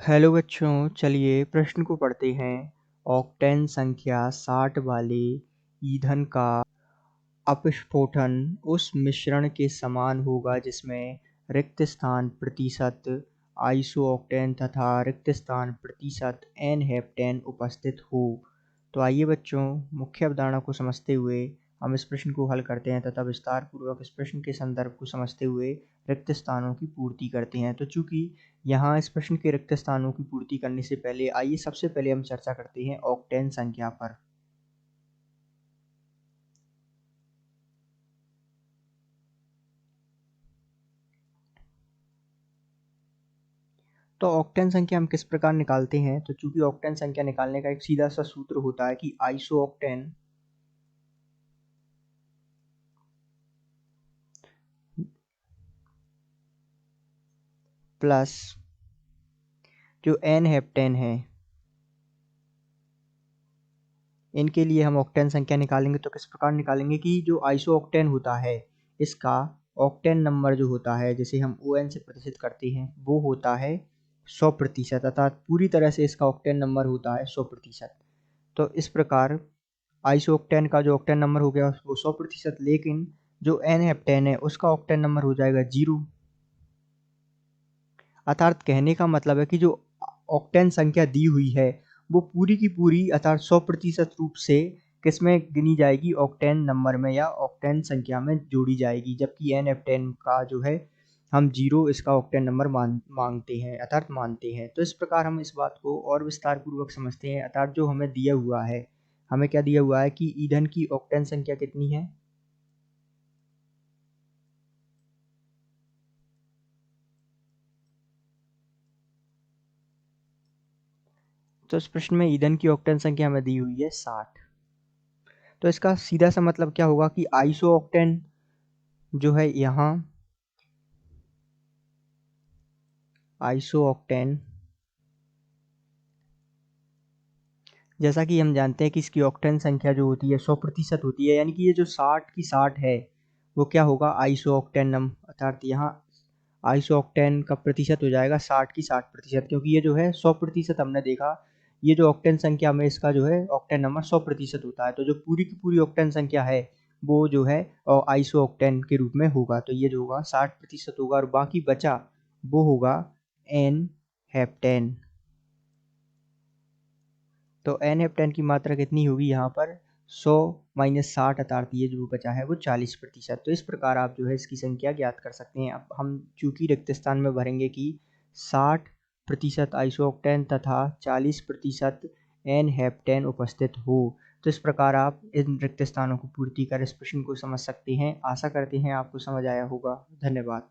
Hello बच्चों, चलिए प्रश्न को पढ़ते हैं। ऑक्टेन संख्या 60 वाले ईंधन का अपस्फोटन उस मिश्रण के समान होगा जिसमें रिक्त स्थान प्रतिशत आइसोऑक्टेन तथा रिक्त स्थान प्रतिशत एन हेप्टेन उपस्थित हो। तो आइए बच्चों, मुख्य अवधारणा को समझते हुए हम इस प्रश्न को हल करते हैं तथा विस्तार पूर्वक इस प्रश्न के संदर्भ को समझते हुए रिक्त स्थानों की पूर्ति करते हैं। तो चूंकि यहाँ इस प्रश्न के रिक्त स्थानों की पूर्ति करने से पहले आइए सबसे पहले हम चर्चा करते हैं ऑक्टेन संख्या पर। तो ऑक्टेन संख्या हम किस प्रकार निकालते हैं? तो चूंकि ऑक्टेन संख्या निकालने का एक सीधा सा सूत्र होता है कि आइसोऑक्टेन प्लस जो एन हेप्टेन है, इनके लिए हम ऑक्टेन संख्या निकालेंगे। तो किस प्रकार निकालेंगे कि जो आइसोऑक्टेन होता है इसका ऑक्टेन नंबर जो होता है, जिसे हम ON से प्रतिशत करते हैं, वो होता है 100%, अर्थात पूरी तरह से इसका ऑक्टेन नंबर होता है 100%। तो इस प्रकार आइसोऑक्टेन का जो ऑक्टेन नंबर हो गया वो 100%, लेकिन जो एन हेप्टेन है उसका ऑक्टेन नंबर हो जाएगा 0। अर्थात कहने का मतलब है कि जो ऑक्टेन संख्या दी हुई है वो पूरी की पूरी अर्थात 100% रूप से किसमें गिनी जाएगी? ऑक्टेन नंबर में या ऑक्टेन संख्या में जोड़ी जाएगी, जबकि एन हेप्टेन का जो है हम 0 इसका ऑक्टेन नंबर मांगते हैं अर्थात मानते हैं। तो इस प्रकार हम इस बात को और विस्तार पूर्वक समझते हैं। अर्थात जो हमें दिया हुआ है, हमें क्या दिया हुआ है कि ईंधन की ऑक्टेन संख्या कितनी है? तो इस प्रश्न में ईंधन की ऑक्टेन संख्या हमें दी हुई है 60। तो इसका सीधा सा मतलब क्या होगा कि आइसोऑक्टेन जो है यहाँ आइसोऑक्टेन, जैसा कि हम जानते हैं कि इसकी ऑक्टेन संख्या जो होती है 100% होती है, यानी कि ये जो 60 की 60 है वो क्या होगा? आइसोऑक्टेन नंबर, अर्थात यहाँ आइसोऑक्टेन का प्रतिशत हो जाएगा 60 की 60%, क्योंकि ये जो है 100% हमने देखा, ये जो ऑक्टेन संख्या में इसका जो है ऑक्टेन नंबर 100% होता है। तो जो पूरी की पूरी ऑक्टेन संख्या है वो जो है आइसोऑक्टेन के रूप में होगा। तो ये जो होगा 60% होगा और बाकी बचा वो होगा एन हेप्टेन। तो एन हेप्टेन की मात्रा कितनी होगी यहाँ पर? 100 माइनस 60, अर्थात ये जो बचा है वो 40%। तो इस प्रकार आप जो है इसकी संख्या ज्ञात कर सकते हैं। अब हम चूंकि रिक्त स्थान में भरेंगे कि 60% आइसोऑक्टेन तथा 40% एन हेप्टेन उपस्थित हो, तो इस प्रकार आप इन रिक्त स्थानों को पूर्ति कर इस प्रश्न को समझ सकते हैं। आशा करते हैं आपको समझ आया होगा। धन्यवाद।